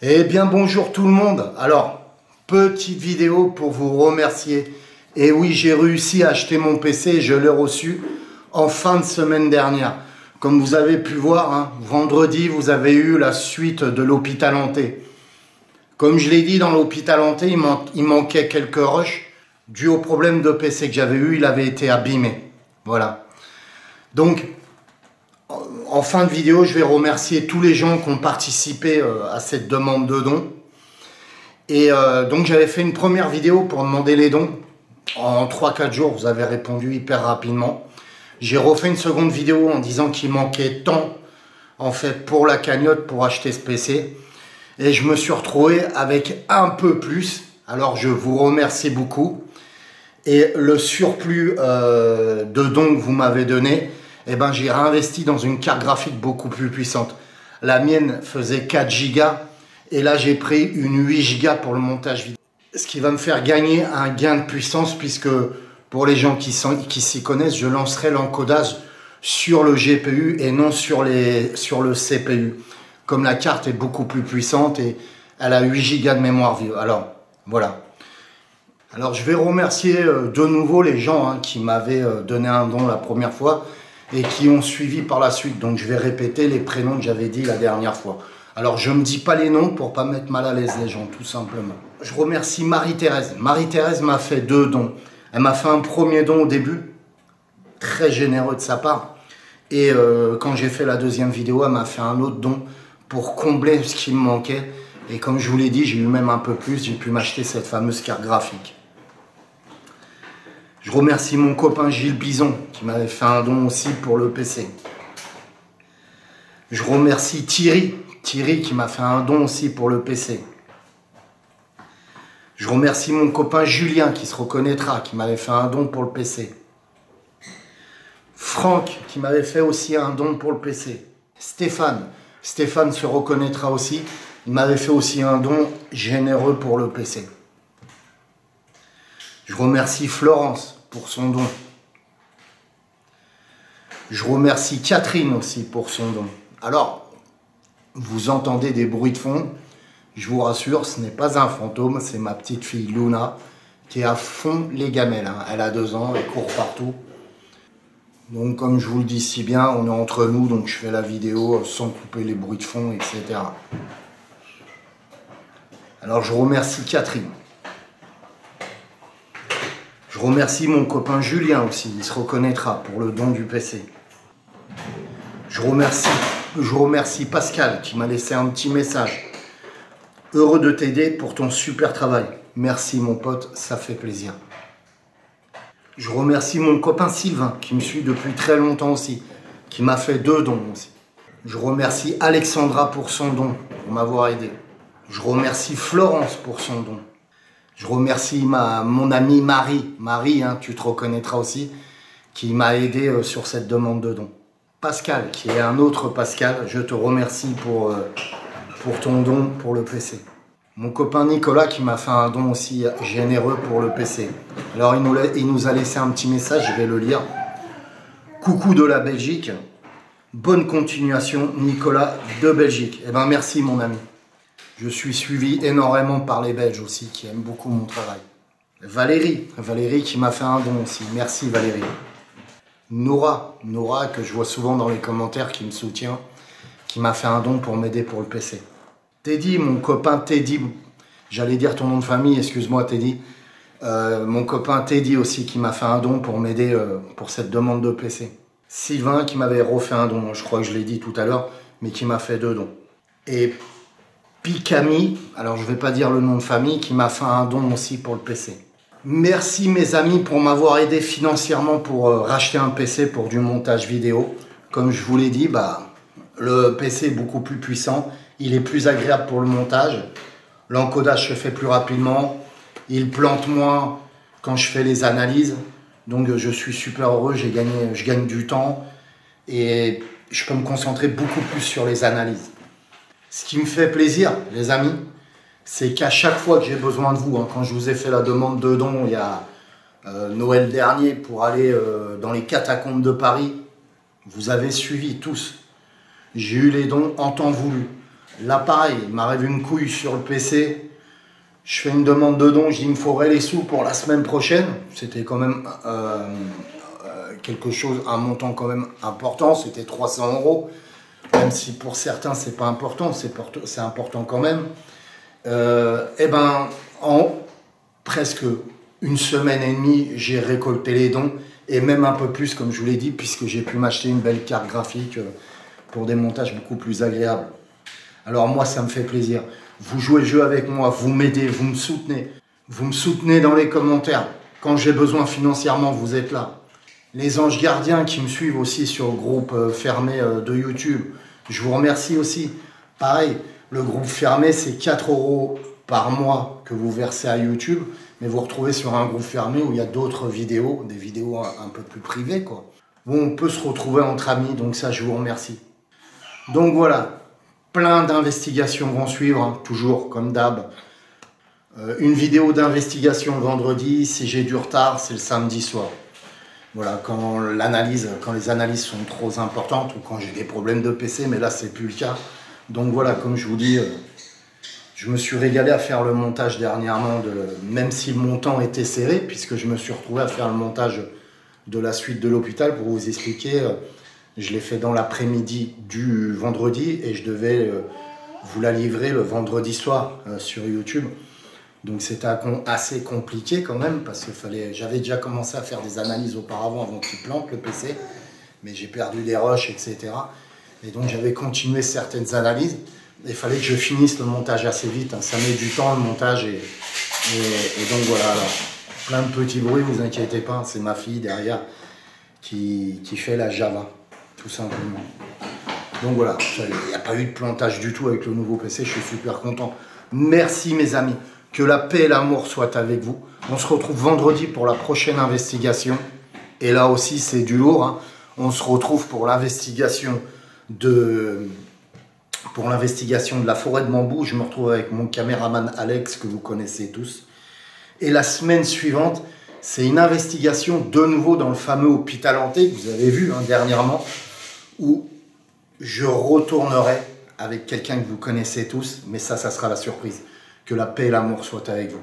Eh bien bonjour tout le monde. Alors, petite vidéo pour vous remercier. Et oui, j'ai réussi à acheter mon PC, je l'ai reçu en fin de semaine dernière. Comme vous avez pu voir, hein, vendredi, vous avez eu la suite de l'hôpital hanté. Comme je l'ai dit, dans l'hôpital hanté, il manquait quelques rushs. Dû au problème de PC que j'avais eu, il avait été abîmé. Voilà. Donc, en fin de vidéo, je vais remercier tous les gens qui ont participé à cette demande de dons. Et donc, j'avais fait une première vidéo pour demander les dons. En 3-4 jours, vous avez répondu hyper rapidement. J'ai refait une seconde vidéo en disant qu'il manquait tant, en fait, pour la cagnotte, pour acheter ce PC. Et je me suis retrouvé avec un peu plus. Alors, je vous remercie beaucoup. Et le surplus de dons que vous m'avez donné, eh ben, j'ai réinvesti dans une carte graphique beaucoup plus puissante. La mienne faisait 4 Go et là j'ai pris une 8 Go pour le montage vidéo. Ce qui va me faire gagner un gain de puissance puisque pour les gens qui s'y connaissent, je lancerai l'encodage sur le GPU et non sur le CPU. Comme la carte est beaucoup plus puissante et elle a 8 Go de mémoire vive. Alors voilà. Alors je vais remercier de nouveau les gens qui m'avaient donné un don la première fois et qui ont suivi par la suite. Donc je vais répéter les prénoms que j'avais dit la dernière fois. Alors je ne me dis pas les noms pour pas mettre mal à l'aise les gens, tout simplement. Je remercie Marie-Thérèse. Marie-Thérèse m'a fait 2 dons. Elle m'a fait un premier don au début, très généreux de sa part. Et quand j'ai fait la deuxième vidéo, elle m'a fait un autre don pour combler ce qui me manquait. Et comme je vous l'ai dit, j'ai eu même un peu plus, j'ai pu m'acheter cette fameuse carte graphique. Je remercie mon copain Gilles Bison qui m'avait fait un don aussi pour le PC. Je remercie Thierry qui m'a fait un don aussi pour le PC. Je remercie mon copain Julien qui se reconnaîtra, qui m'avait fait un don pour le PC. Franck qui m'avait fait aussi un don pour le PC. Stéphane se reconnaîtra aussi. Il m'avait fait aussi un don généreux pour le PC. Je remercie Florence pour son don. Je remercie Catherine aussi pour son don. Alors, vous entendez des bruits de fond. Je vous rassure, ce n'est pas un fantôme, c'est ma petite fille Luna qui est à fond les gamelles. Elle a 2 ans, elle court partout. Donc comme je vous le dis si bien, on est entre nous, donc je fais la vidéo sans couper les bruits de fond, etc. Alors je remercie Catherine. Je remercie mon copain Julien aussi, il se reconnaîtra pour le don du PC. Je remercie Pascal qui m'a laissé un petit message. Heureux de t'aider pour ton super travail. Merci mon pote, ça fait plaisir. Je remercie mon copain Sylvain qui me suit depuis très longtemps aussi, qui m'a fait 2 dons aussi. Je remercie Alexandra pour son don, pour m'avoir aidé. Je remercie Florence pour son don. Je remercie mon amie Marie, tu te reconnaîtras aussi, qui m'a aidé sur cette demande de don. Pascal, qui est un autre Pascal, je te remercie pour ton don pour le PC. Mon copain Nicolas qui m'a fait un don aussi généreux pour le PC. Alors il nous a laissé un petit message, je vais le lire. Coucou de la Belgique, bonne continuation Nicolas de Belgique. Eh ben merci mon ami. Je suis suivi énormément par les Belges aussi qui aiment beaucoup mon travail. Valérie qui m'a fait un don aussi. Merci Valérie. Nora que je vois souvent dans les commentaires qui me soutient, qui m'a fait un don pour m'aider pour le PC. Teddy, mon copain Teddy, j'allais dire ton nom de famille, excuse-moi Teddy. Mon copain Teddy aussi qui m'a fait un don pour m'aider pour cette demande de PC. Sylvain qui m'avait refait un don, je crois que je l'ai dit tout à l'heure, mais qui m'a fait 2 dons. Et Picami, alors je ne vais pas dire le nom de famille, qui m'a fait un don aussi pour le PC. Merci mes amis pour m'avoir aidé financièrement pour racheter un PC pour du montage vidéo. Comme je vous l'ai dit, le PC est beaucoup plus puissant, il est plus agréable pour le montage, l'encodage se fait plus rapidement, il plante moins quand je fais les analyses, donc je suis super heureux, je gagne du temps et je peux me concentrer beaucoup plus sur les analyses. Ce qui me fait plaisir, les amis, c'est qu'à chaque fois que j'ai besoin de vous, quand je vous ai fait la demande de dons il y a Noël dernier pour aller dans les catacombes de Paris, vous avez suivi tous. J'ai eu les dons en temps voulu. Là, pareil, il m'arrive une couille sur le PC. Je fais une demande de don, je dis il me faudrait les sous pour la semaine prochaine. C'était quand même quelque chose, un montant quand même important, c'était 300 €. Même si pour certains c'est pas important, c'est important quand même. Et ben en presque une semaine et demie, j'ai récolté les dons et même un peu plus comme je vous l'ai dit, puisque j'ai pu m'acheter une belle carte graphique pour des montages beaucoup plus agréables. Alors moi ça me fait plaisir. Vous jouez le jeu avec moi, vous m'aidez, vous me soutenez. Vous me soutenez dans les commentaires. Quand j'ai besoin financièrement, vous êtes là. Les anges gardiens qui me suivent aussi sur le groupe fermé de YouTube, je vous remercie aussi. Pareil, le groupe fermé, c'est 4 € par mois que vous versez à YouTube, mais vous retrouvez sur un groupe fermé où il y a d'autres vidéos, des vidéos un peu plus privées, quoi. Bon, on peut se retrouver entre amis, donc ça, je vous remercie. Donc voilà. Plein d'investigations vont suivre, hein, toujours comme d'hab. Une vidéo d'investigation le vendredi, si j'ai du retard, c'est le samedi soir. Voilà, quand les analyses sont trop importantes ou quand j'ai des problèmes de PC, mais là c'est plus le cas. Donc voilà, comme je vous dis, je me suis régalé à faire le montage dernièrement, même si le montant était serré, puisque je me suis retrouvé à faire le montage de la suite de l'hôpital pour vous expliquer. Je l'ai fait dans l'après-midi du vendredi et je devais vous la livrer le vendredi soir sur YouTube. Donc c'était assez compliqué quand même parce que j'avais déjà commencé à faire des analyses auparavant avant qu'il plante le PC. Mais j'ai perdu des rushs, etc. Et donc j'avais continué certaines analyses. Il fallait que je finisse le montage assez vite. Hein. Ça met du temps le montage et donc voilà. Alors, plein de petits bruits, vous inquiétez pas. C'est ma fille derrière qui fait la Java. Tout simplement. Donc voilà, il n'y a pas eu de plantage du tout avec le nouveau PC, je suis super content. Merci mes amis, que la paix et l'amour soient avec vous. On se retrouve vendredi pour la prochaine investigation. Et là aussi c'est du lourd, hein. On se retrouve pour l'investigation de la forêt de bambou. Je me retrouve avec mon caméraman Alex que vous connaissez tous. Et la semaine suivante, c'est une investigation de nouveau dans le fameux hôpital hanté que vous avez vu hein, dernièrement, où je retournerai avec quelqu'un que vous connaissez tous, mais ça sera la surprise. Que la paix et l'amour soient avec vous.